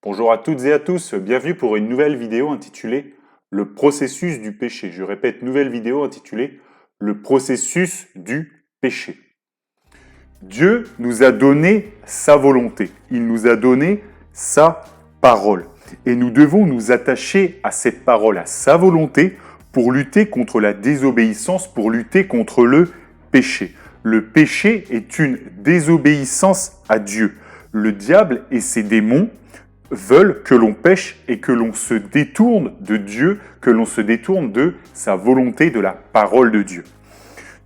Bonjour à toutes et à tous, bienvenue pour une nouvelle vidéo intitulée Le processus du péché. Je répète, nouvelle vidéo intitulée Le processus du péché. Dieu nous a donné sa volonté, il nous a donné sa parole. Et nous devons nous attacher à cette parole, à sa volonté, pour lutter contre la désobéissance, pour lutter contre le péché. Le péché est une désobéissance à Dieu. Le diable et ses démons veulent que l'on pêche et que l'on se détourne de Dieu, que l'on se détourne de sa volonté, de la parole de Dieu.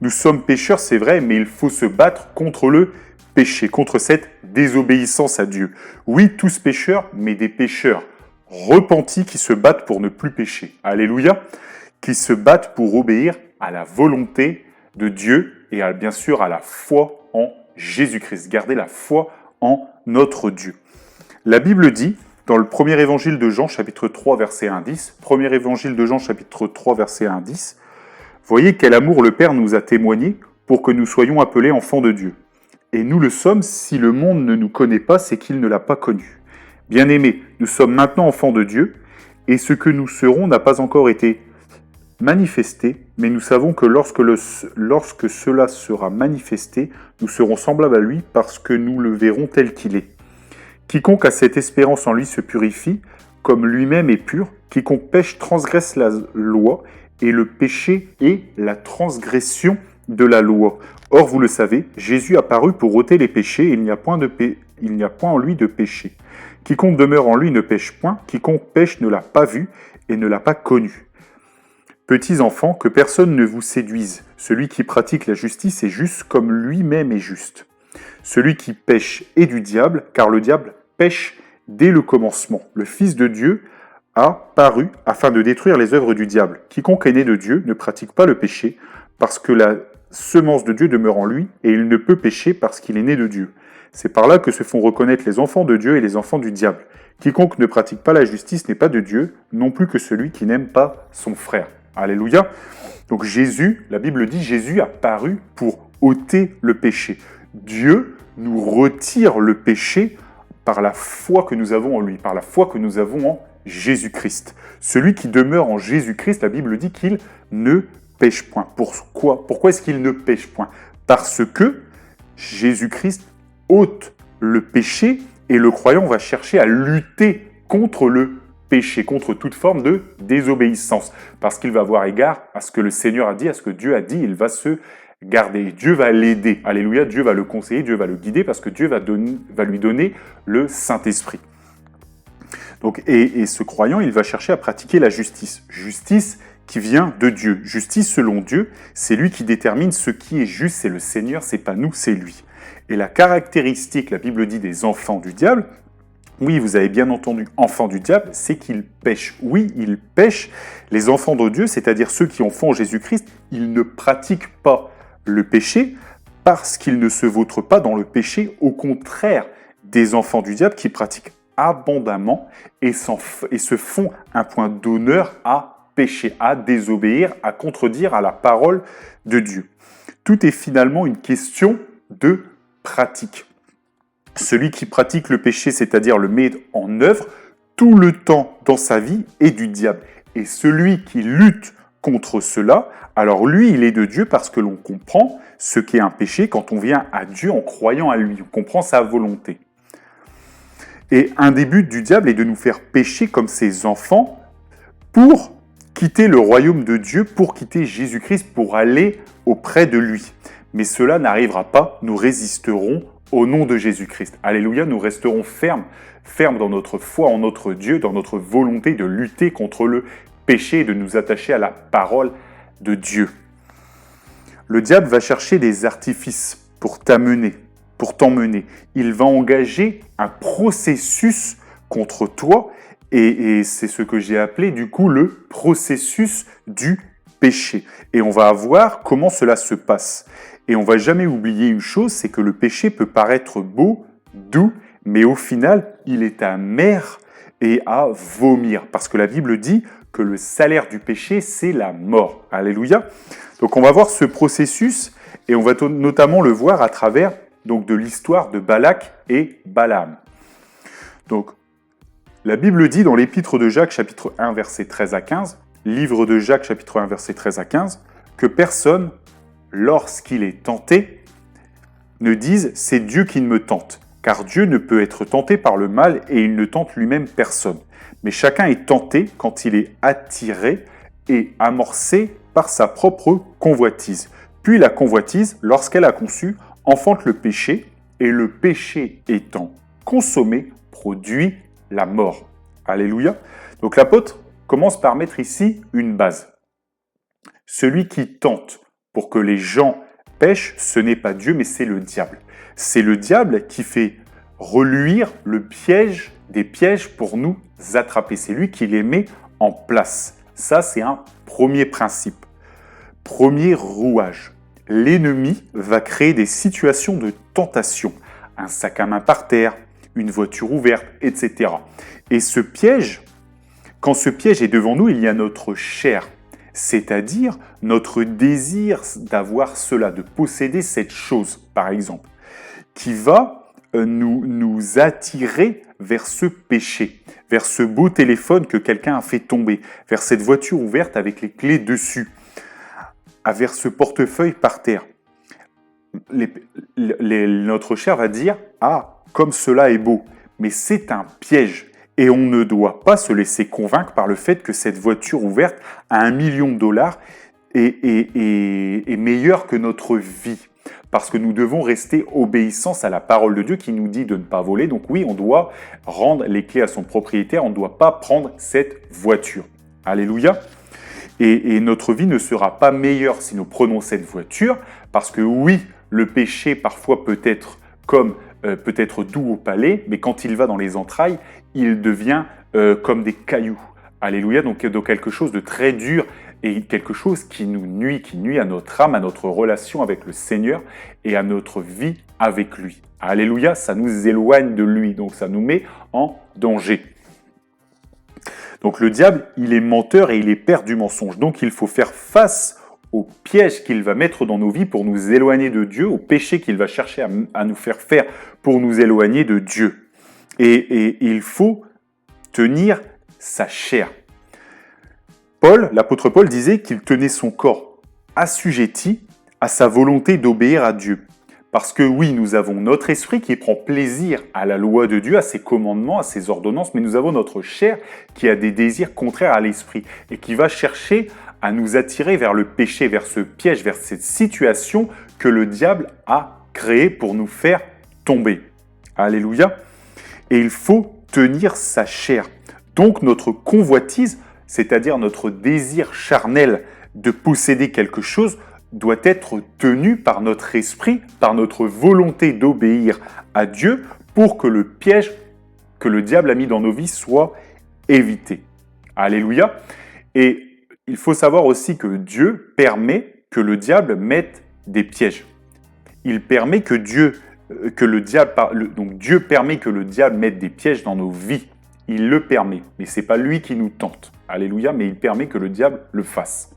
Nous sommes pécheurs, c'est vrai, mais il faut se battre contre le péché, contre cette désobéissance à Dieu. Oui, tous pécheurs, mais des pécheurs repentis qui se battent pour ne plus pécher. Alléluia. Qui se battent pour obéir à la volonté de Dieu et bien sûr à la foi en Jésus-Christ. Garder la foi en notre Dieu. La Bible dit, dans le premier évangile de Jean, chapitre 3, verset 1-10, premier évangile de Jean, chapitre 3, verset 1-10, voyez quel amour le Père nous a témoigné pour que nous soyons appelés enfants de Dieu. Et nous le sommes, si le monde ne nous connaît pas, c'est qu'il ne l'a pas connu. Bien-aimés, nous sommes maintenant enfants de Dieu, et ce que nous serons n'a pas encore été manifesté, mais nous savons que lorsque cela sera manifesté, nous serons semblables à lui parce que nous le verrons tel qu'il est. Quiconque a cette espérance en lui se purifie, comme lui-même est pur. Quiconque pêche transgresse la loi, et le péché est la transgression de la loi. Or, vous le savez, Jésus a paru pour ôter les péchés, et il n'y a point en lui de péché. Quiconque demeure en lui ne pêche point, quiconque pêche ne l'a pas vu et ne l'a pas connu. Petits enfants, que personne ne vous séduise. Celui qui pratique la justice est juste comme lui-même est juste. Celui qui pêche est du diable, car le diable pêche dès le commencement. Le Fils de Dieu a paru afin de détruire les œuvres du diable. Quiconque est né de Dieu ne pratique pas le péché, parce que la semence de Dieu demeure en lui, et il ne peut pécher parce qu'il est né de Dieu. C'est par là que se font reconnaître les enfants de Dieu et les enfants du diable. Quiconque ne pratique pas la justice n'est pas de Dieu, non plus que celui qui n'aime pas son frère. Alléluia. Donc Jésus, la Bible dit, Jésus a paru pour ôter le péché. Dieu nous retire le péché par la foi que nous avons en lui, par la foi que nous avons en Jésus-Christ. Celui qui demeure en Jésus-Christ, la Bible dit qu'il ne pêche point. Pourquoi est-ce qu'il ne pêche point? Parce que Jésus-Christ ôte le péché et le croyant va chercher à lutter contre le péché, contre toute forme de désobéissance. Parce qu'il va avoir égard à ce que le Seigneur a dit, à ce que Dieu a dit, il va se garder. Dieu va l'aider. Alléluia, Dieu va le conseiller, Dieu va le guider parce que Dieu va lui donner le Saint-Esprit. Donc, et ce croyant, il va chercher à pratiquer la justice. Justice qui vient de Dieu. Justice selon Dieu, c'est lui qui détermine ce qui est juste, c'est le Seigneur, c'est pas nous, c'est lui. Et la caractéristique, la Bible dit, des enfants du diable, oui, vous avez bien entendu, enfants du diable, c'est qu'ils pêchent. Oui, ils pêchent. Les enfants de Dieu, c'est-à-dire ceux qui ont foi en Jésus-Christ, ils ne pratiquent pas le péché parce qu'ils ne se vautrent pas dans le péché, au contraire des enfants du diable qui pratiquent abondamment et se font un point d'honneur à pécher, à désobéir, à contredire à la parole de Dieu. Tout est finalement une question de pratique. Celui qui pratique le péché, c'est-à-dire le met en œuvre, tout le temps dans sa vie est du diable. Et celui qui lutte contre cela, alors lui, il est de Dieu parce que l'on comprend ce qu'est un péché quand on vient à Dieu en croyant à lui. On comprend sa volonté. Et un des buts du diable est de nous faire pécher comme ses enfants pour quitter le royaume de Dieu, pour quitter Jésus-Christ, pour aller auprès de lui. Mais cela n'arrivera pas, nous résisterons au nom de Jésus-Christ. Alléluia, nous resterons fermes dans notre foi en notre Dieu, dans notre volonté de lutter contre le péché et de nous attacher à la parole de Dieu. Le diable va chercher des artifices pour t'emmener. Il va engager un processus contre toi et c'est ce que j'ai appelé du coup le processus du péché. Et on va voir comment cela se passe. Et on ne va jamais oublier une chose, c'est que le péché peut paraître beau, doux, mais au final, il est amer et à vomir. Parce que la Bible dit que le salaire du péché, c'est la mort. Alléluia. Donc on va voir ce processus et on va notamment le voir à travers de l'histoire de Balak et Balaam. Donc La Bible dit dans l'épître de Jacques, chapitre 1, versets 13 à 15, livre de Jacques, chapitre 1, versets 13 à 15, que personne, lorsqu'il est tenté, ne dise « c'est Dieu qui me tente », car Dieu ne peut être tenté par le mal et il ne tente lui-même personne. Mais chacun est tenté quand il est attiré et amorcé par sa propre convoitise. Puis la convoitise, lorsqu'elle a conçu, enfante le péché, et le péché étant consommé, produit la mort. Alléluia. Donc l'apôtre commence par mettre ici une base. Celui qui tente pour que les gens pêchent, ce n'est pas Dieu, mais c'est le diable. C'est le diable qui fait reluire le piège des pièges pour nous attraper. C'est lui qui les met en place. Ça, c'est un premier principe. Premier rouage. L'ennemi va créer des situations de tentation. Un sac à main par terre, une voiture ouverte, etc. Et ce piège, quand ce piège est devant nous, il y a notre chair, c'est-à-dire notre désir d'avoir cela, de posséder cette chose, par exemple, qui va nous attirer vers ce péché, vers ce beau téléphone que quelqu'un a fait tomber, vers cette voiture ouverte avec les clés dessus, vers ce portefeuille par terre. Notre chair va dire « Ah, comme cela est beau », mais c'est un piège. Et on ne doit pas se laisser convaincre par le fait que cette voiture ouverte à $1 million est meilleure que notre vie. Parce que nous devons rester obéissance à la parole de Dieu qui nous dit de ne pas voler. Donc oui, on doit rendre les clés à son propriétaire, on ne doit pas prendre cette voiture. Alléluia. Et notre vie ne sera pas meilleure si nous prenons cette voiture, parce que oui, le péché parfois peut être doux au palais, mais quand il va dans les entrailles, il devient comme des cailloux. Alléluia, donc quelque chose de très dur et quelque chose qui nuit à notre âme, à notre relation avec le Seigneur et à notre vie avec lui. Alléluia, ça nous éloigne de lui, donc ça nous met en danger. Donc le diable, il est menteur et il est père du mensonge. Donc il faut faire face au piège qu'il va mettre dans nos vies pour nous éloigner de Dieu, au péché qu'il va chercher à nous faire faire pour nous éloigner de Dieu. Et il faut tenir sa chair. L'apôtre Paul disait qu'il tenait son corps assujetti à sa volonté d'obéir à Dieu. Parce que oui, nous avons notre esprit qui prend plaisir à la loi de Dieu, à ses commandements, à ses ordonnances, mais nous avons notre chair qui a des désirs contraires à l'esprit et qui va chercher à nous attirer vers le péché, vers ce piège, vers cette situation que le diable a créée pour nous faire tomber. Alléluia. Et il faut tenir sa chair. Donc notre convoitise, c'est-à-dire notre désir charnel de posséder quelque chose, doit être tenu par notre esprit, par notre volonté d'obéir à Dieu pour que le piège que le diable a mis dans nos vies soit évité. Alléluia. Et il faut savoir aussi que Dieu permet que le diable mette des pièges. Il permet que Dieu permet que le diable mette des pièges dans nos vies. Il le permet, mais ce n'est pas lui qui nous tente. Alléluia, mais il permet que le diable le fasse.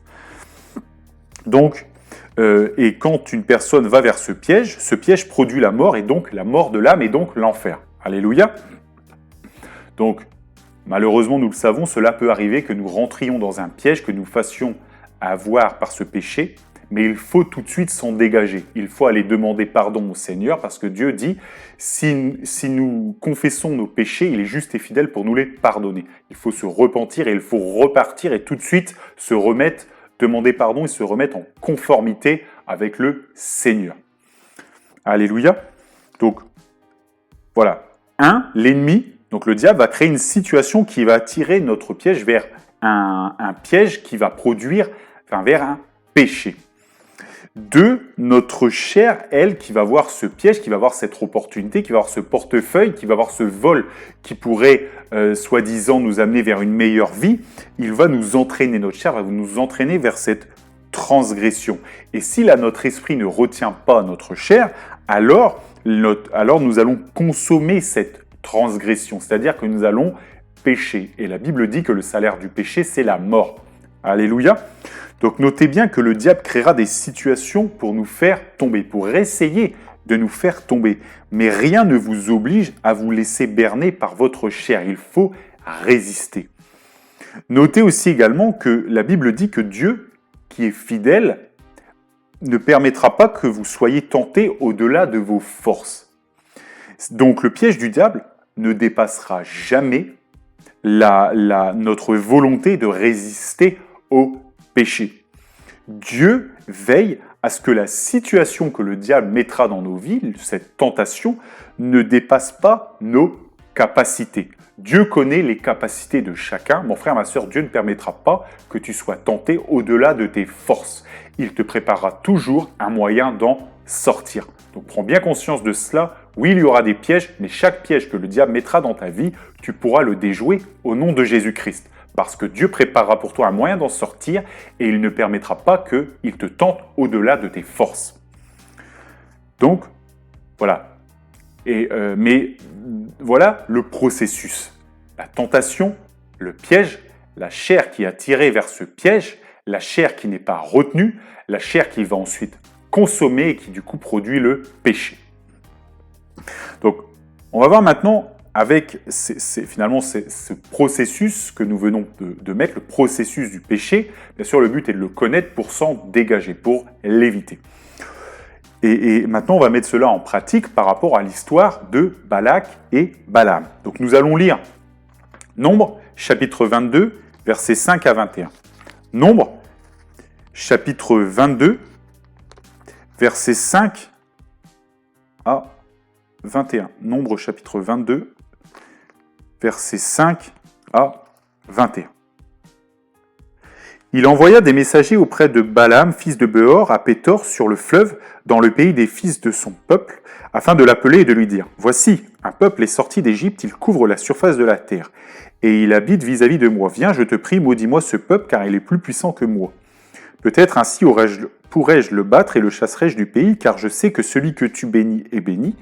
Donc, et quand une personne va vers ce piège produit la mort, et donc la mort de l'âme, et donc l'enfer. Alléluia. Donc, malheureusement, nous le savons, cela peut arriver que nous rentrions dans un piège, que nous fassions avoir par ce péché, mais il faut tout de suite s'en dégager. Il faut aller demander pardon au Seigneur, parce que Dieu dit, si nous confessons nos péchés, il est juste et fidèle pour nous les pardonner. Il faut se repentir et il faut repartir et tout de suite se remettre, demander pardon et se remettre en conformité avec le Seigneur. Alléluia. Donc, voilà. L'ennemi, donc le diable, va créer une situation qui va attirer notre piège vers un piège qui va produire, vers un péché. 2, notre chair, elle, qui va voir ce piège, qui va voir cette opportunité, qui va voir ce portefeuille, qui va voir ce vol qui pourrait, soi-disant, nous amener vers une meilleure vie, il va nous entraîner, notre chair va nous entraîner vers cette transgression. Et si là, notre esprit ne retient pas notre chair, alors nous allons consommer cette transgression, c'est-à-dire que nous allons pécher. Et la Bible dit que le salaire du péché, c'est la mort. Alléluia. Donc notez bien que le diable créera des situations pour nous faire tomber, pour essayer de nous faire tomber. Mais rien ne vous oblige à vous laisser berner par votre chair. Il faut résister. Notez aussi également que la Bible dit que Dieu, qui est fidèle, ne permettra pas que vous soyez tentés au-delà de vos forces. Donc le piège du diable ne dépassera jamais notre volonté de résister au péché. Dieu veille à ce que la situation que le diable mettra dans nos vies, cette tentation, ne dépasse pas nos capacités. Dieu connaît les capacités de chacun. Mon frère, ma sœur, Dieu ne permettra pas que tu sois tenté au-delà de tes forces. Il te préparera toujours un moyen d'en sortir. Donc prends bien conscience de cela. Oui, il y aura des pièges, mais chaque piège que le diable mettra dans ta vie, tu pourras le déjouer au nom de Jésus-Christ. Parce que Dieu préparera pour toi un moyen d'en sortir et il ne permettra pas qu'il te tente au-delà de tes forces. Donc, voilà. Mais voilà le processus. La tentation, le piège, la chair qui est attirée vers ce piège, la chair qui n'est pas retenue, la chair qui va ensuite consommer et qui du coup produit le péché. Donc, on va voir maintenant avec finalement ce processus que nous venons de mettre, le processus du péché. Bien sûr, le but est de le connaître pour s'en dégager, pour l'éviter. Et maintenant, on va mettre cela en pratique par rapport à l'histoire de Balak et Balaam. Donc, nous allons lire Nombre, chapitre 22, versets 5 à 21. Nombre, chapitre 22, versets 5 à 21. Nombre, chapitre 22, versets 5 à 21. Il envoya des messagers auprès de Balaam, fils de Béor, à Pétor, sur le fleuve, dans le pays des fils de son peuple, afin de l'appeler et de lui dire « Voici, un peuple est sorti d'Égypte, il couvre la surface de la terre, et il habite vis-à-vis de moi. Viens, je te prie, maudis-moi ce peuple, car il est plus puissant que moi. Peut-être ainsi pourrais-je le battre et le chasserai-je du pays, car je sais que celui que tu bénis est béni,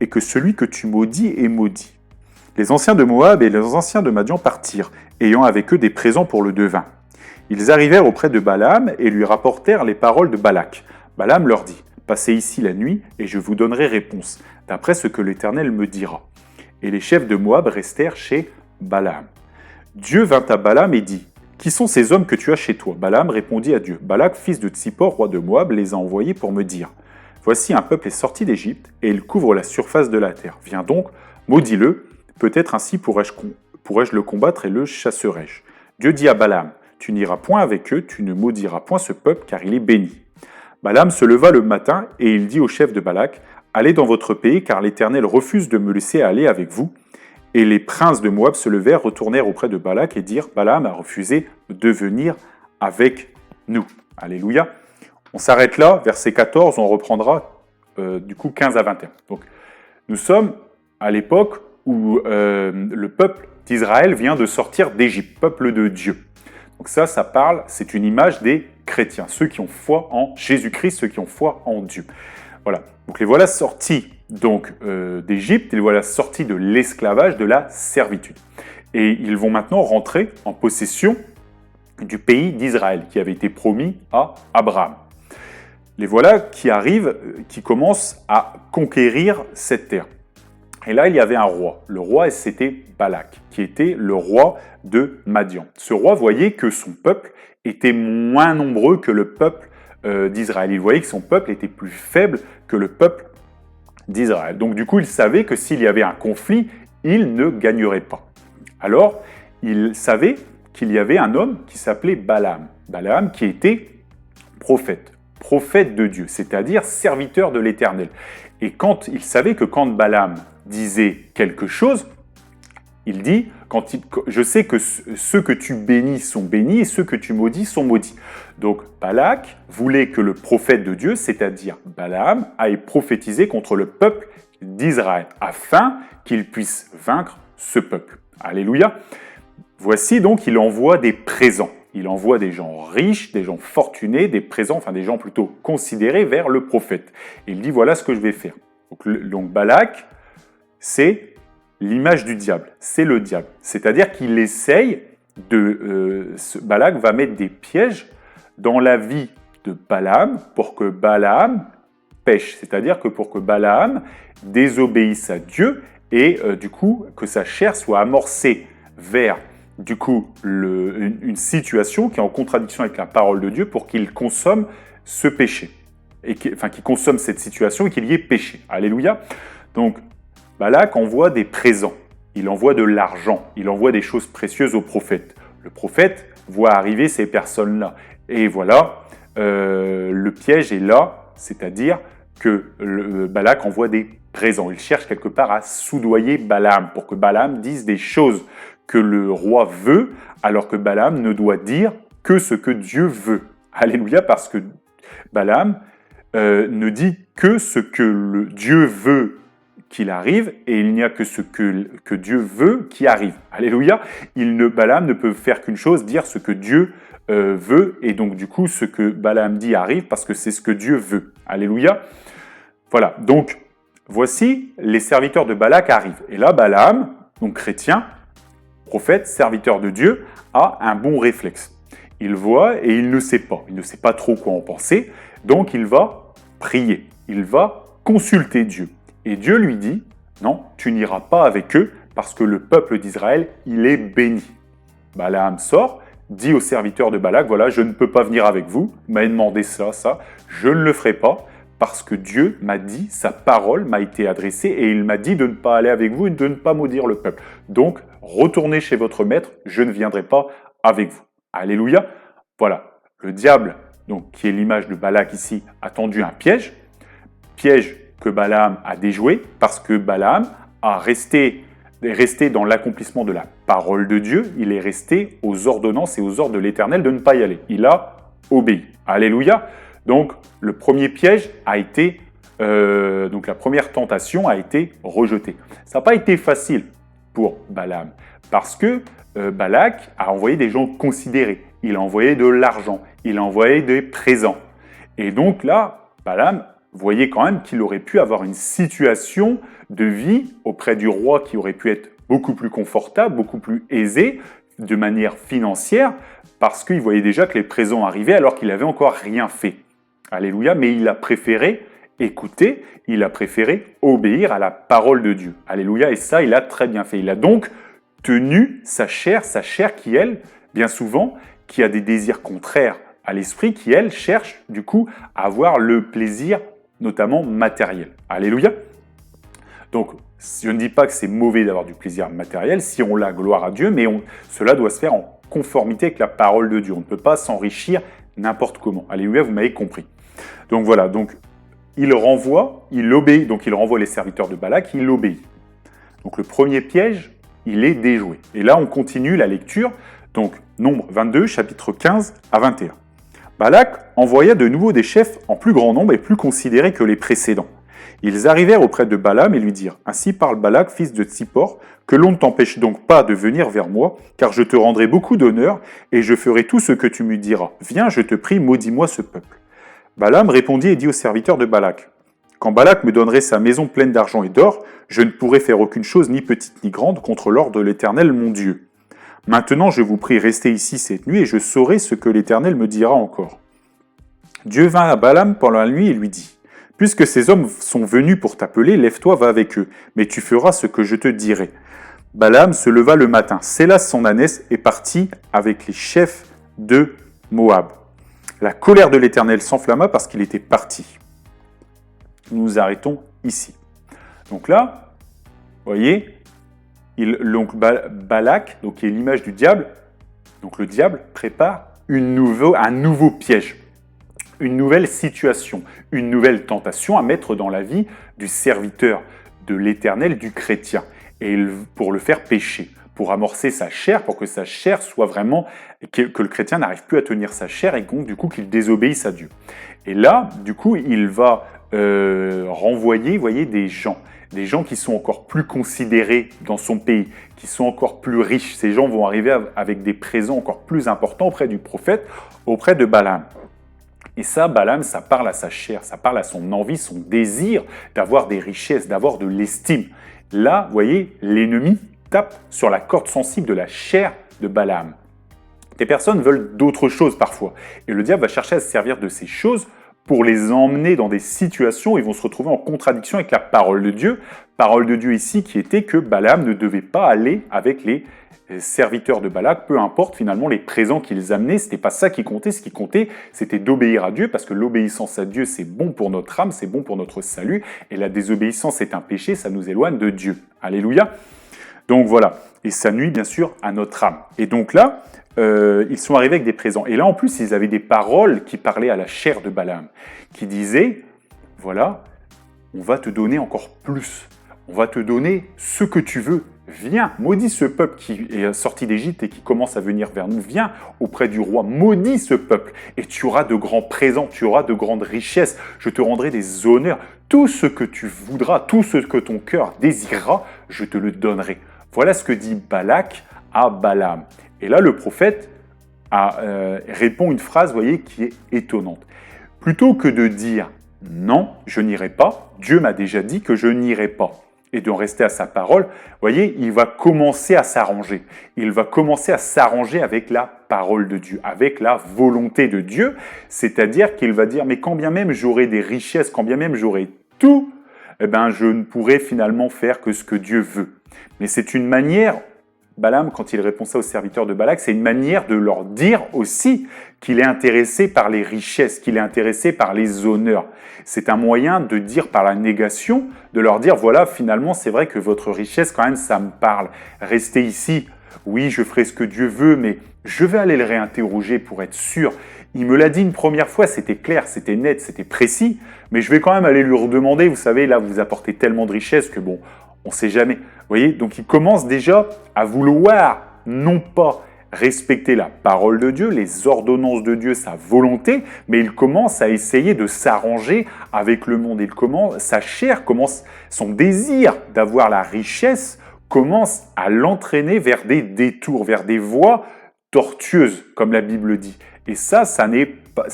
et que celui que tu maudis est maudit. » Les anciens de Moab et les anciens de Madian partirent, ayant avec eux des présents pour le devin. Ils arrivèrent auprès de Balaam et lui rapportèrent les paroles de Balak. Balaam leur dit « Passez ici la nuit, et je vous donnerai réponse, d'après ce que l'Éternel me dira. » Et les chefs de Moab restèrent chez Balaam. Dieu vint à Balaam et dit « Qui sont ces hommes que tu as chez toi ?» Balaam répondit à Dieu « Balak, fils de Tsippor, roi de Moab, les a envoyés pour me dire « Voici un peuple est sorti d'Égypte, et il couvre la surface de la terre. Viens donc, maudis-le, peut-être ainsi pourrais-je le combattre et le chasserai-je. » Dieu dit à Balaam « Tu n'iras point avec eux, tu ne maudiras point ce peuple, car il est béni. » Balaam se leva le matin, et il dit au chef de Balak « Allez dans votre pays, car l'Éternel refuse de me laisser aller avec vous. » Et les princes de Moab se levèrent, retournèrent auprès de Balak et dirent « Balaam a refusé de venir avec nous. » Alléluia. On s'arrête là, verset 14, on reprendra du coup 15 à 21. Donc, nous sommes à l'époque où le peuple d'Israël vient de sortir d'Égypte, peuple de Dieu. Donc ça parle, c'est une image des chrétiens, ceux qui ont foi en Jésus-Christ, ceux qui ont foi en Dieu. Voilà. Donc les voilà sortis d'Égypte, les voilà sortis de l'esclavage, de la servitude. Et ils vont maintenant rentrer en possession du pays d'Israël, qui avait été promis à Abraham. Les voilà qui arrivent, qui commencent à conquérir cette terre. Et là, il y avait un roi. Le roi, c'était Balak, qui était le roi de Madian. Ce roi voyait que son peuple était moins nombreux que le peuple d'Israël. Il voyait que son peuple était plus faible que le peuple d'Israël. Donc du coup, il savait que s'il y avait un conflit, il ne gagnerait pas. Alors, il savait qu'il y avait un homme qui s'appelait Balaam. Balaam qui était prophète de Dieu, c'est-à-dire serviteur de l'Éternel. Et quand il savait que quand Balaam disait quelque chose, il dit « Je sais que ceux que tu bénis sont bénis et ceux que tu maudis sont maudits. » Donc Balak voulait que le prophète de Dieu, c'est-à-dire Balaam, aille prophétiser contre le peuple d'Israël, afin qu'il puisse vaincre ce peuple. Alléluia. Voici donc, il envoie des présents. Il envoie des gens riches, des gens fortunés, des présents, enfin des gens plutôt considérés vers le prophète. Et il dit, voilà ce que je vais faire. Donc Balak, c'est l'image du diable, c'est le diable. C'est-à-dire qu'il essaye Balak va mettre des pièges dans la vie de Balaam pour que Balaam pêche. C'est-à-dire que pour que Balaam désobéisse à Dieu et du coup que sa chair soit amorcée vers du coup une situation qui est en contradiction avec la parole de Dieu pour qu'il consomme ce péché. Qu'il consomme cette situation et qu'il y ait péché. Alléluia. Donc, Balak envoie des présents, il envoie de l'argent, il envoie des choses précieuses au prophète. Le prophète voit arriver ces personnes-là. Et voilà, le piège est là, c'est-à-dire que Balak envoie des présents. Il cherche quelque part à soudoyer Balaam pour que Balaam dise des choses que le roi veut, alors que Balaam ne doit dire que ce que Dieu veut. Alléluia, parce que Balaam ne dit que ce que Dieu veut qu'il arrive, et il n'y a que ce que Dieu veut qui arrive. Alléluia. Balaam ne peut faire qu'une chose, dire ce que Dieu veut, et donc du coup, ce que Balaam dit arrive, parce que c'est ce que Dieu veut. Alléluia. Voilà, donc, voici, les serviteurs de Balak arrivent. Et là, Balaam, donc chrétien, prophète, serviteur de Dieu, a un bon réflexe. Il voit et il ne sait pas. Il ne sait pas trop quoi en penser, donc il va prier. Il va consulter Dieu. Et Dieu lui dit, non, tu n'iras pas avec eux parce que le peuple d'Israël, il est béni. Balaam sort, dit au serviteur de Balak, voilà, je ne peux pas venir avec vous, il m'a demandé ça, je ne le ferai pas parce que Dieu m'a dit, sa parole m'a été adressée et il m'a dit de ne pas aller avec vous et de ne pas maudire le peuple. Donc, retournez chez votre maître, je ne viendrai pas avec vous. Alléluia. Voilà, le diable, donc, qui est l'image de Balak ici, a tendu un piège que Balaam a déjoué parce que Balaam a resté dans l'accomplissement de la parole de Dieu, il est resté aux ordonnances et aux ordres de l'Éternel de ne pas y aller. Il a obéi. Alléluia. Donc, le premier piège a été, donc la première tentation a été rejetée. Ça n'a pas été facile pour Balaam parce que Balak a envoyé des gens considérés. Il a envoyé de l'argent, il a envoyé des présents. Et donc là, Balaam voyait quand même qu'il aurait pu avoir une situation de vie auprès du roi qui aurait pu être beaucoup plus confortable, beaucoup plus aisée, de manière financière, parce qu'il voyait déjà que les présents arrivaient alors qu'il n'avait encore rien fait. Alléluia, mais il a préféré écouter, il a préféré obéir à la parole de Dieu. Alléluia, et ça, il a très bien fait. Il a donc tenu sa chair qui, elle, bien souvent, qui a des désirs contraires à l'esprit, qui, elle, cherche, du coup, à avoir le plaisir notamment matériel. Alléluia. Donc, je ne dis pas que c'est mauvais d'avoir du plaisir matériel, si on l'a, gloire à Dieu, mais cela doit se faire en conformité avec la parole de Dieu. On ne peut pas s'enrichir n'importe comment. Alléluia, vous m'avez compris. Donc voilà, donc il obéit, donc il renvoie les serviteurs de Balak, il obéit. Donc le premier piège, il est déjoué. Et là, on continue la lecture, donc Nombre 22, chapitre 15 à 21. Balak envoya de nouveau des chefs en plus grand nombre et plus considérés que les précédents. Ils arrivèrent auprès de Balaam et lui dirent « Ainsi parle Balak, fils de Tsippor, que l'on ne t'empêche donc pas de venir vers moi, car je te rendrai beaucoup d'honneur et je ferai tout ce que tu me diras. Viens, je te prie, maudis-moi ce peuple. » Balaam répondit et dit aux serviteurs de Balak « Quand Balak me donnerait sa maison pleine d'argent et d'or, je ne pourrais faire aucune chose ni petite ni grande contre l'ordre de l'Éternel mon Dieu. Maintenant, je vous prie, restez ici cette nuit et je saurai ce que l'Éternel me dira encore. » Dieu vint à Balaam pendant la nuit et lui dit « Puisque ces hommes sont venus pour t'appeler, lève-toi, va avec eux, mais tu feras ce que je te dirai. » Balaam se leva le matin, scella son ânesse et partit avec les chefs de Moab. La colère de l'Éternel s'enflamma parce qu'il était parti. Nous nous arrêtons ici. Donc là, vous voyez, Balak, donc qui est l'image du diable, donc le diable prépare un nouveau piège, une nouvelle situation, une nouvelle tentation à mettre dans la vie du serviteur de l'Éternel, du chrétien, et pour le faire pécher, pour amorcer sa chair, pour que sa chair soit vraiment, que le chrétien n'arrive plus à tenir sa chair et donc du coup qu'il désobéisse à Dieu. Et là, du coup, il va renvoyer, vous voyez, des gens qui sont encore plus considérés dans son pays, qui sont encore plus riches. Ces gens vont arriver avec des présents encore plus importants auprès du prophète, auprès de Balaam. Et ça, Balaam, ça parle à sa chair, ça parle à son envie, son désir d'avoir des richesses, d'avoir de l'estime. Là, vous voyez, l'ennemi tape sur la corde sensible de la chair de Balaam. Des personnes veulent d'autres choses parfois. Et le diable va chercher à se servir de ces choses pour les emmener dans des situations où ils vont se retrouver en contradiction avec la parole de Dieu parole de Dieu ici qui était que Balaam ne devait pas aller avec les serviteurs de Balak, peu importe finalement les présents qu'ils amenaient, c'était pas ça qui comptait, ce qui comptait c'était d'obéir à Dieu, parce que l'obéissance à Dieu c'est bon pour notre âme, c'est bon pour notre salut, et la désobéissance est un péché, ça nous éloigne de Dieu. Alléluia. Donc voilà, et ça nuit bien sûr à notre âme. Et donc là, ils sont arrivés avec des présents, et là en plus ils avaient des paroles qui parlaient à la chair de Balaam, qui disaient, voilà, on va te donner encore plus, on va te donner ce que tu veux. Viens, maudis ce peuple qui est sorti d'Égypte et qui commence à venir vers nous. Viens auprès du roi, maudis ce peuple et tu auras de grands présents, tu auras de grandes richesses. Je te rendrai des honneurs. Tout ce que tu voudras, tout ce que ton cœur désirera, je te le donnerai. Voilà ce que dit Balak à Balaam. Et là, le prophète répond une phrase, vous voyez, qui est étonnante. Plutôt que de dire « Non, je n'irai pas », Dieu m'a déjà dit que je n'irai pas. Et d'en rester à sa parole, vous voyez, il va commencer à s'arranger. Il va commencer à s'arranger avec la parole de Dieu, avec la volonté de Dieu. C'est-à-dire qu'il va dire, mais quand bien même j'aurai des richesses, quand bien même j'aurai tout, eh ben, je ne pourrai finalement faire que ce que Dieu veut. Mais c'est une manière, Balaam, quand il répond ça aux serviteurs de Balak, c'est une manière de leur dire aussi qu'il est intéressé par les richesses, qu'il est intéressé par les honneurs. C'est un moyen de dire par la négation, de leur dire, voilà, finalement, c'est vrai que votre richesse, quand même, ça me parle. Restez ici. Oui, je ferai ce que Dieu veut, mais je vais aller le réinterroger pour être sûr. Il me l'a dit une première fois, c'était clair, c'était net, c'était précis, mais je vais quand même aller lui redemander, vous savez, là, vous apportez tellement de richesses que bon, on ne sait jamais. Vous voyez, donc il commence déjà à vouloir, non pas respecter la parole de Dieu, les ordonnances de Dieu, sa volonté, mais il commence à essayer de s'arranger avec le monde. Sa chair commence, son désir d'avoir la richesse commence à l'entraîner vers des détours, vers des voies tortueuses, comme la Bible dit. Et ça n'est pas,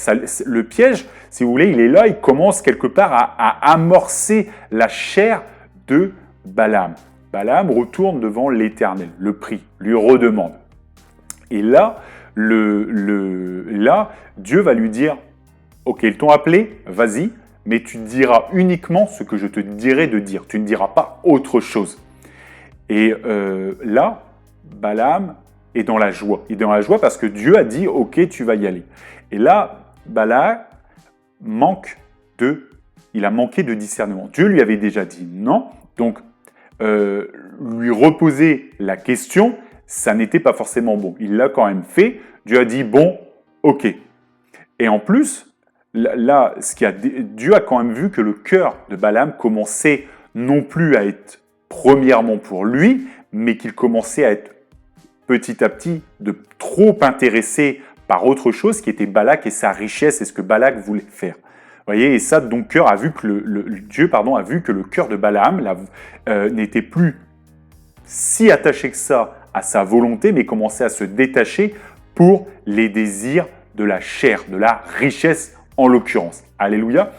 le piège, si vous voulez, il est là, il commence quelque part à amorcer la chair de Balaam. Balaam retourne devant l'Éternel, le prie, lui redemande. Et là, Dieu va lui dire, ok, ils t'ont appelé, vas-y, mais tu diras uniquement ce que je te dirai de dire. Tu ne diras pas autre chose. Et là, Balaam est dans la joie. Il est dans la joie parce que Dieu a dit, ok, tu vas y aller. Et là, Balaam il a manqué de discernement. Dieu lui avait déjà dit non, donc lui reposer la question, ça n'était pas forcément bon. Il l'a quand même fait. Dieu a dit bon, ok. Et en plus, là, Dieu a quand même vu que le cœur de Balaam commençait non plus à être premièrement pour lui, mais qu'il commençait à être petit à petit de trop intéressé par autre chose qui était Balak et sa richesse et ce que Balak voulait faire. Vous voyez, et ça, donc, Dieu a vu que le cœur de Balaam n'était plus si attaché que ça à sa volonté, mais commençait à se détacher pour les désirs de la chair, de la richesse en l'occurrence. Alléluia.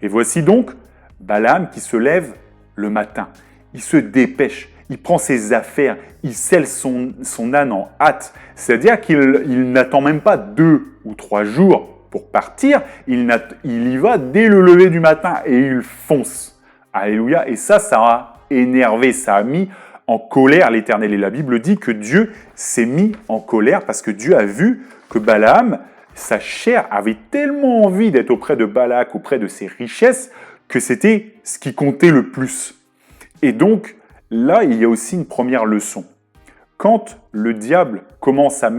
Et voici donc Balaam qui se lève le matin. Il se dépêche, il prend ses affaires, il selle son âne en hâte. C'est-à-dire qu'il n'attend même pas 2 ou 3 jours pour partir, il y va dès le lever du matin et il fonce. Alléluia. Et ça a énervé, ça a mis en colère l'Éternel. Et la Bible dit que Dieu s'est mis en colère parce que Dieu a vu que Balaam, sa chair, avait tellement envie d'être auprès de Balak, auprès de ses richesses, que c'était ce qui comptait le plus. Et donc, là, il y a aussi une première leçon. Quand le diable commence à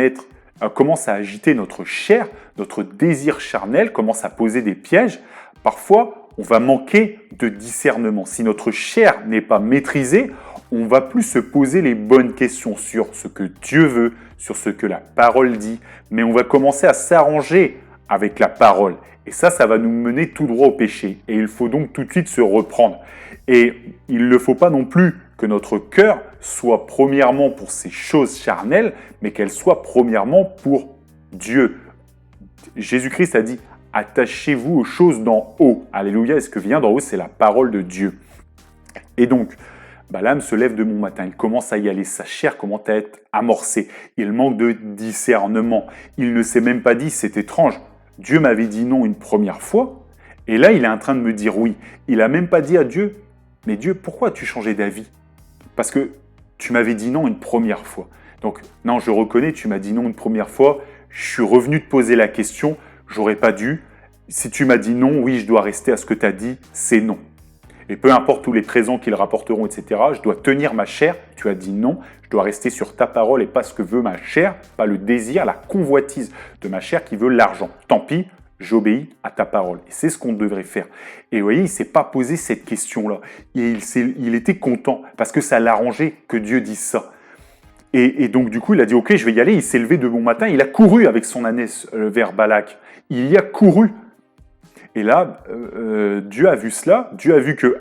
agiter notre chair, notre désir charnel, commence à poser des pièges, parfois, on va manquer de discernement. Si notre chair n'est pas maîtrisée, on ne va plus se poser les bonnes questions sur ce que Dieu veut, sur ce que la parole dit, mais on va commencer à s'arranger avec la parole. Et ça va nous mener tout droit au péché. Et il faut donc tout de suite se reprendre. Et il ne faut pas non plus que notre cœur soit premièrement pour ces choses charnelles, mais qu'elle soit premièrement pour Dieu. Jésus-Christ a dit « Attachez-vous aux choses d'en haut ». Alléluia, et ce que vient d'en haut, c'est la parole de Dieu. Et donc, Balaam se lève de bon matin, il commence à y aller, sa chair commence à être amorcée, il manque de discernement, il ne s'est même pas dit « c'est étrange, Dieu m'avait dit non une première fois, et là il est en train de me dire oui ». Il n'a même pas dit à Dieu mais Dieu, pourquoi as-tu changé d'avis? Parce que tu m'avais dit non une première fois. Donc, non, je reconnais, tu m'as dit non une première fois, je suis revenu te poser la question, j'aurais pas dû. Si tu m'as dit non, oui, je dois rester à ce que tu as dit, c'est non. Et peu importe tous les présents qu'ils rapporteront, etc., je dois tenir ma chair, tu as dit non, je dois rester sur ta parole et pas ce que veut ma chair, pas le désir, la convoitise de ma chair qui veut l'argent. Tant pis, j'obéis à ta parole. Et c'est ce qu'on devrait faire. Et vous voyez, il ne s'est pas posé cette question-là. Il était content parce que ça l'arrangeait que Dieu dise ça. Et donc, du coup, il a dit, ok, je vais y aller. Il s'est levé de bon matin. Il a couru avec son ânesse vers Balak. Il y a couru. Et là, Dieu a vu cela. Dieu a vu que,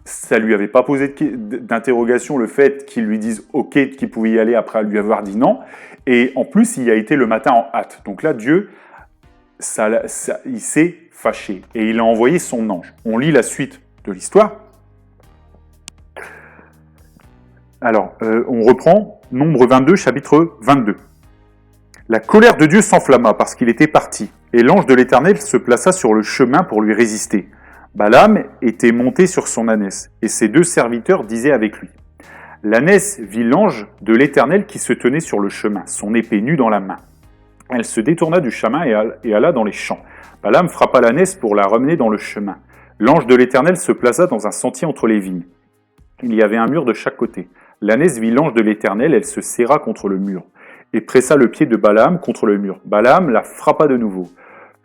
ça lui avait pas posé d'interrogation le fait qu'il lui dise ok, qu'il pouvait y aller après lui avoir dit non. Et en plus, il y a été le matin en hâte. Donc là, Dieu, il s'est fâché. Et il a envoyé son ange. On lit la suite de l'histoire. Alors, on reprend Nombre 22, chapitre 22. La colère de Dieu s'enflamma parce qu'il était parti, et l'ange de l'Éternel se plaça sur le chemin pour lui résister. Balaam était monté sur son ânesse, et ses 2 serviteurs disaient avec lui. L'ânesse vit l'ange de l'Éternel qui se tenait sur le chemin, son épée nue dans la main. Elle se détourna du chemin et alla dans les champs. Balaam frappa l'ânesse pour la ramener dans le chemin. L'ange de l'Éternel se plaça dans un sentier entre les vignes. Il y avait un mur de chaque côté. L'ânesse vit l'ange de l'Éternel, elle se serra contre le mur, et pressa le pied de Balaam contre le mur. Balaam la frappa de nouveau.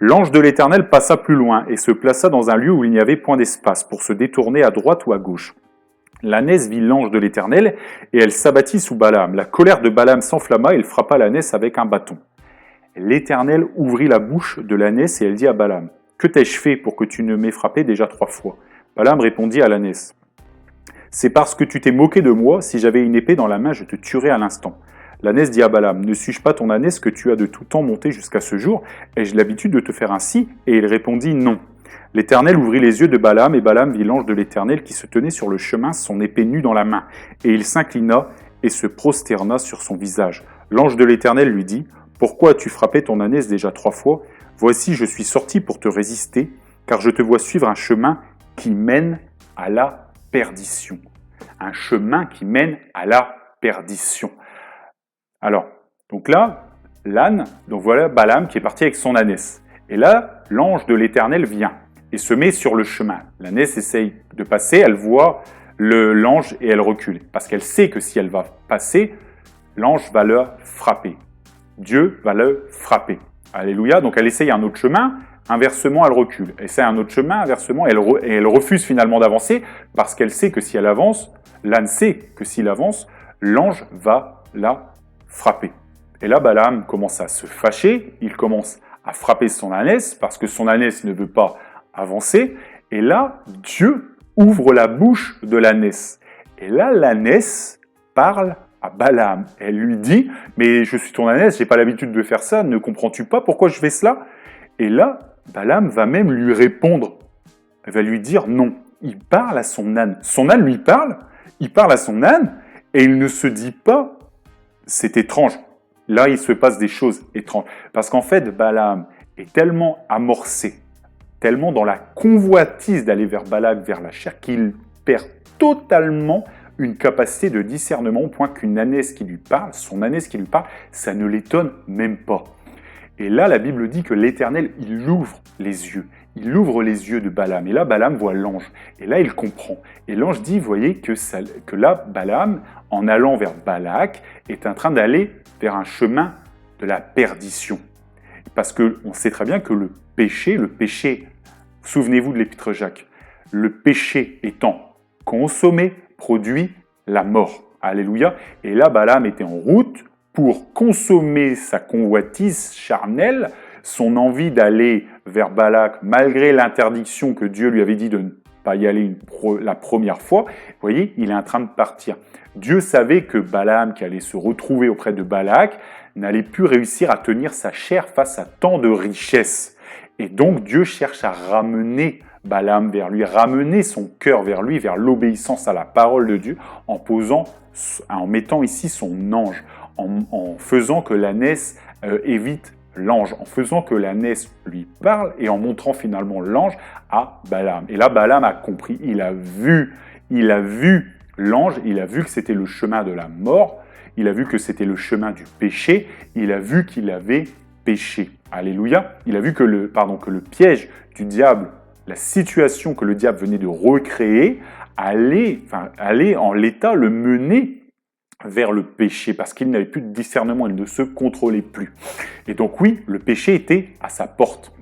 L'ange de l'Éternel passa plus loin et se plaça dans un lieu où il n'y avait point d'espace pour se détourner à droite ou à gauche. L'ânesse vit l'ange de l'Éternel et elle s'abattit sous Balaam. La colère de Balaam s'enflamma et il frappa l'ânesse avec un bâton. L'Éternel ouvrit la bouche de l'ânesse et elle dit à Balaam, « Que t'ai-je fait pour que tu ne m'aies frappé déjà 3 fois ?» Balaam répondit à l'ânesse, « C'est parce que tu t'es moqué de moi, si j'avais une épée dans la main, je te tuerais à l'instant. » L'ânesse dit à Balaam, « Ne suis-je pas ton ânesse que tu as de tout temps monté jusqu'à ce jour? Ai-je l'habitude de te faire ainsi ?» Et il répondit, « Non. » L'Éternel ouvrit les yeux de Balaam, et Balaam vit l'ange de l'Éternel qui se tenait sur le chemin, son épée nue dans la main. Et il s'inclina et se prosterna sur son visage. L'ange de l'Éternel lui dit, « Pourquoi as-tu frappé ton ânesse déjà 3 fois? Voici, je suis sorti pour te résister, car je te vois suivre un chemin qui mène à la perdition. » Un chemin qui mène à la perdition. Alors, donc là, l'âne, donc voilà Balaam qui est parti avec son ânesse. Et là, l'ange de l'Éternel vient et se met sur le chemin. L'ânesse essaye de passer, elle voit l'ange et elle recule. Parce qu'elle sait que si elle va passer, l'ange va le frapper. Dieu va le frapper. Alléluia. Donc elle essaye un autre chemin, inversement elle recule. Elle essaye un autre chemin, inversement, et elle refuse finalement d'avancer parce qu'elle sait que si elle avance, l'âne sait que s'il avance, l'ange va la frapper. Et là, Balaam commence à se fâcher, il commence à frapper son ânesse parce que son ânesse ne veut pas avancer. Et là, Dieu ouvre la bouche de l'ânesse. Et là, l'ânesse parle à Balaam. Elle lui dit, « Mais je suis ton ânesse, j'ai pas l'habitude de faire ça, ne comprends-tu pas pourquoi je fais cela ?» Et là, Balaam va même lui répondre. Elle va lui dire non. Il parle à son âne. Son âne lui parle, il parle à son âne, et il ne se dit pas, c'est étrange. Là, il se passe des choses étranges. Parce qu'en fait, Balaam est tellement amorcé, tellement dans la convoitise d'aller vers Balak, vers la chair, qu'il perd totalement une capacité de discernement au point qu'une ânesse qui lui parle, son ânesse qui lui parle, ça ne l'étonne même pas. Et là, la Bible dit que l'Éternel, il ouvre les yeux. Il ouvre les yeux de Balaam. Et là, Balaam voit l'ange. Et là, il comprend. Et l'ange dit, vous voyez, que là, Balaam, en allant vers Balak, est en train d'aller vers un chemin de la perdition. Parce qu'on sait très bien que le péché, souvenez-vous de l'épître Jacques, le péché étant consommé, produit la mort. Alléluia. Et là, Balaam était en route pour consommer sa convoitise charnelle, son envie d'aller vers Balak, malgré l'interdiction que Dieu lui avait dit de ne pas y aller la première fois. Vous voyez, il est en train de partir. Dieu savait que Balaam, qui allait se retrouver auprès de Balak, n'allait plus réussir à tenir sa chair face à tant de richesses. Et donc, Dieu cherche à ramener Balaam vers lui, ramener son cœur vers lui, vers l'obéissance à la parole de Dieu, en mettant ici son ange, en faisant que l'ânesse évite l'ange, en faisant que l'ânesse lui parle et en montrant finalement l'ange à Balaam. Et là, Balaam a compris, il a vu, il a vu l'ange, il a vu que c'était le chemin de la mort, il a vu que c'était le chemin du péché, il a vu qu'il avait péché. Alléluia. Il a vu que le piège du diable, la situation que le diable venait de recréer, allait en l'état le mener vers le péché, parce qu'il n'avait plus de discernement, il ne se contrôlait plus. Et donc oui, le péché était à sa porte.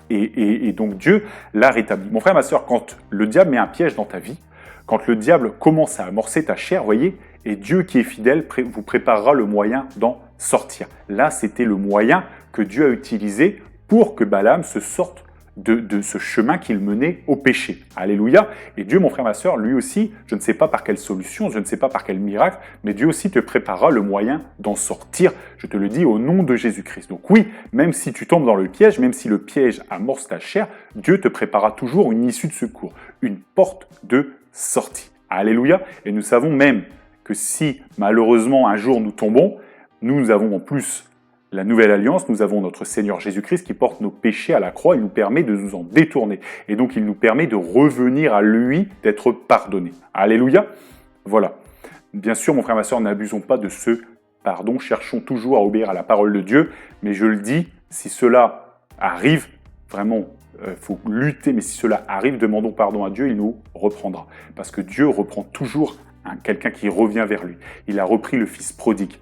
Et donc Dieu l'a rétabli. Mon frère, ma soeur, quand le diable met un piège dans ta vie, quand le diable commence à amorcer ta chair, voyez, et Dieu qui est fidèle vous préparera le moyen d'en sortir. Là, c'était le moyen que Dieu a utilisé pour que Balaam se sorte de ce chemin qu'il menait au péché. Alléluia. Et Dieu, mon frère, ma soeur, lui aussi, je ne sais pas par quelle solution, je ne sais pas par quel miracle, mais Dieu aussi te préparera le moyen d'en sortir. Je te le dis au nom de Jésus-Christ. Donc oui, même si tu tombes dans le piège, même si le piège amorce ta chair, Dieu te préparera toujours une issue de secours, une porte de sortie. Alléluia. Et nous savons même que si malheureusement un jour nous tombons, nous avons en plus la nouvelle alliance, nous avons notre Seigneur Jésus-Christ qui porte nos péchés à la croix, il nous permet de nous en détourner. Et donc il nous permet de revenir à lui, d'être pardonnés. Alléluia. Voilà. Bien sûr, mon frère, ma soeur, n'abusons pas de ce pardon, cherchons toujours à obéir à la parole de Dieu, mais je le dis, si cela arrive, vraiment, il faut lutter, mais si cela arrive, demandons pardon à Dieu, il nous reprendra. Parce que Dieu reprend toujours quelqu'un qui revient vers lui. Il a repris le fils prodigue.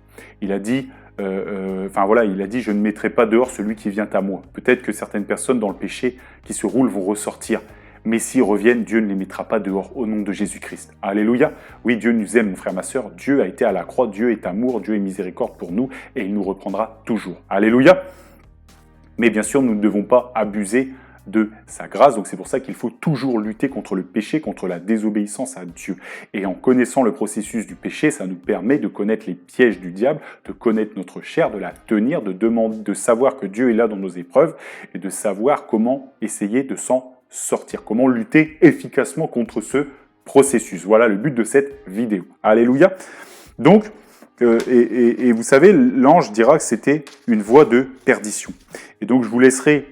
Il a dit, il a dit, je ne mettrai pas dehors celui qui vient à moi. Peut-être que certaines personnes dans le péché qui se roulent vont ressortir. Mais s'ils reviennent, Dieu ne les mettra pas dehors au nom de Jésus-Christ. Alléluia. Oui, Dieu nous aime, mon frère, ma soeur. Dieu a été à la croix, Dieu est amour, Dieu est miséricorde pour nous et il nous reprendra toujours. Alléluia. Mais bien sûr, nous ne devons pas abuser de sa grâce. Donc c'est pour ça qu'il faut toujours lutter contre le péché, contre la désobéissance à Dieu. Et en connaissant le processus du péché, ça nous permet de connaître les pièges du diable, de connaître notre chair, de la tenir, de savoir que Dieu est là dans nos épreuves et de savoir comment essayer de s'en sortir, comment lutter efficacement contre ce processus. Voilà le but de cette vidéo. Alléluia. Donc, et vous savez, l'ange dira que c'était une voie de perdition. Et donc je vous laisserai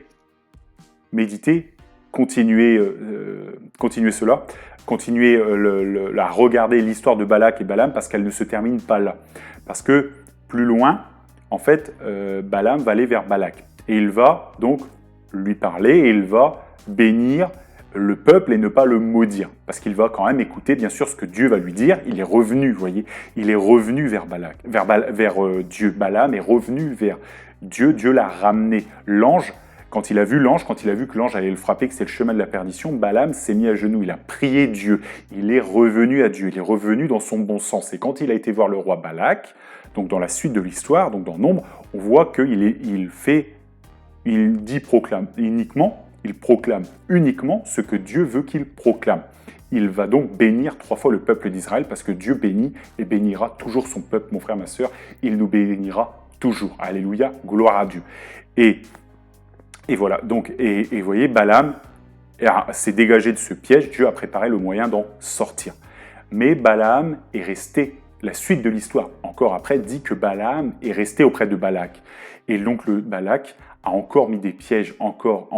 méditer, continuer cela, continuer à regarder l'histoire de Balak et Balaam parce qu'elle ne se termine pas là. Parce que plus loin, en fait, Balaam va aller vers Balak. Et il va donc lui parler et il va bénir le peuple et ne pas le maudire. Parce qu'il va quand même écouter, bien sûr, ce que Dieu va lui dire. Il est revenu, vous voyez, il est revenu vers Dieu. Balaam est revenu vers Dieu. Dieu l'a ramené. L'ange, quand il a vu que l'ange allait le frapper, que c'est le chemin de la perdition, Balaam s'est mis à genoux, il a prié Dieu, il est revenu à Dieu, il est revenu dans son bon sens. Et quand il a été voir le roi Balak, donc dans la suite de l'histoire, donc dans Nombre, on voit qu'il proclame uniquement ce que Dieu veut qu'il proclame. Il va donc bénir 3 fois le peuple d'Israël parce que Dieu bénit et bénira toujours son peuple, mon frère, ma soeur. Il nous bénira toujours. Alléluia, gloire à Dieu. Et voilà, donc, et vous voyez, Balaam s'est dégagé de ce piège, Dieu a préparé le moyen d'en sortir. Mais Balaam est resté, la suite de l'histoire, encore après, dit que Balaam est resté auprès de Balak. Et donc Balak a encore mis des pièges, encore,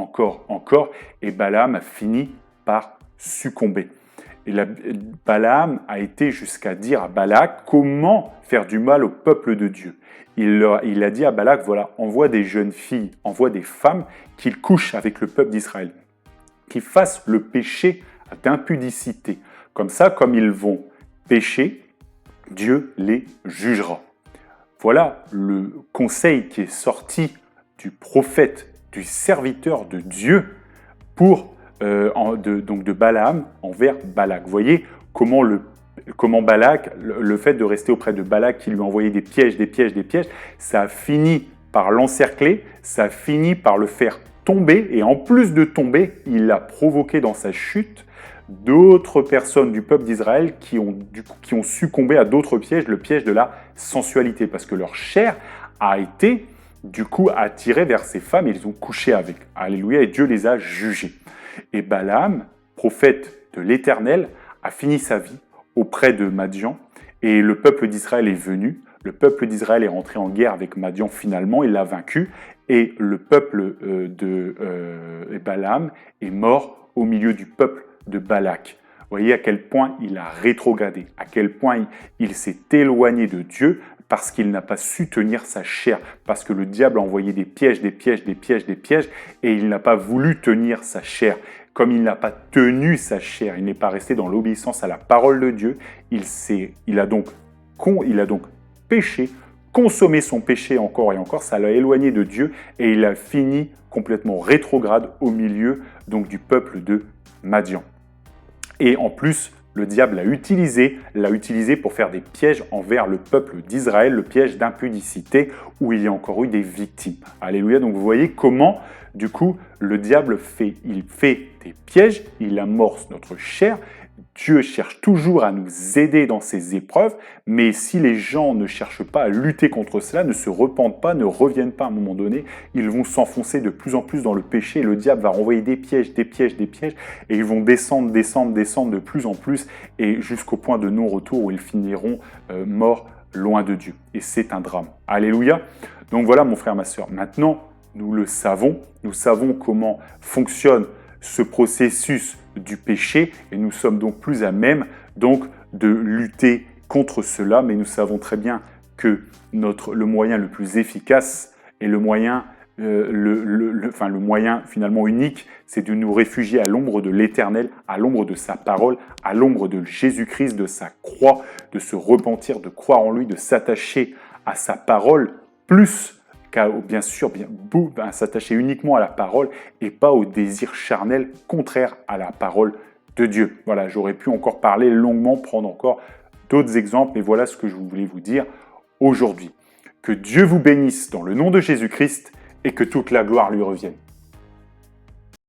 et Balaam a fini par succomber. Et Balaam a été jusqu'à dire à Balak comment faire du mal au peuple de Dieu. Il a dit à Balak, voilà, envoie des jeunes filles, envoie des femmes qu'ils couchent avec le peuple d'Israël, qu'ils fassent le péché d'impudicité. Comme ça, comme ils vont pécher, Dieu les jugera. Voilà le conseil qui est sorti du prophète, du serviteur de Dieu de Balaam envers Balak. Vous voyez comment Balak, le fait de rester auprès de Balak qui lui envoyait des pièges, ça a fini par l'encercler, ça a fini par le faire tomber, et en plus de tomber, il a provoqué dans sa chute d'autres personnes du peuple d'Israël qui ont succombé à d'autres pièges, le piège de la sensualité, parce que leur chair a été du coup attirée vers ces femmes et ils ont couché avec. Alléluia, et Dieu les a jugés. Et Balaam, prophète de l'Éternel, a fini sa vie auprès de Madian, et le peuple d'Israël est venu. Le peuple d'Israël est rentré en guerre avec Madian finalement, il l'a vaincu, et le peuple de Balaam est mort au milieu du peuple de Balak. voyez à quel point il a rétrogradé, à quel point il s'est éloigné de Dieu parce qu'il n'a pas su tenir sa chair, parce que le diable a envoyé des pièges, des pièges, des pièges, des pièges, et il n'a pas voulu tenir sa chair. Comme il n'a pas tenu sa chair, il n'est pas resté dans l'obéissance à la parole de Dieu, il a donc péché, consommé son péché encore et encore, ça l'a éloigné de Dieu, et il a fini complètement rétrograde au milieu donc du peuple de Madian. Et en plus, le diable l'a utilisé pour faire des pièges envers le peuple d'Israël, le piège d'impudicité, où il y a encore eu des victimes. Alléluia. Donc vous voyez comment, du coup, le diable fait des pièges, il amorce notre chair. Dieu cherche toujours à nous aider dans ces épreuves, mais si les gens ne cherchent pas à lutter contre cela, ne se repentent pas, ne reviennent pas à un moment donné, ils vont s'enfoncer de plus en plus dans le péché, et le diable va renvoyer des pièges, des pièges, des pièges, et ils vont descendre de plus en plus, et jusqu'au point de non-retour où ils finiront morts loin de Dieu. Et c'est un drame. Alléluia. Donc voilà mon frère, ma sœur. Maintenant, nous savons comment fonctionne ce processus du péché et nous sommes donc plus à même donc de lutter contre cela, mais nous savons très bien que le moyen le plus efficace et le moyen finalement unique, c'est de nous réfugier à l'ombre de l'Éternel, à l'ombre de sa parole, à l'ombre de Jésus-Christ, de sa croix, de se repentir, de croire en lui, de s'attacher à sa parole plus bien sûr, s'attacher uniquement à la parole et pas au désir charnel contraire à la parole de Dieu. Voilà, j'aurais pu encore parler longuement, prendre encore d'autres exemples, mais voilà ce que je voulais vous dire aujourd'hui. Que Dieu vous bénisse dans le nom de Jésus-Christ et que toute la gloire lui revienne.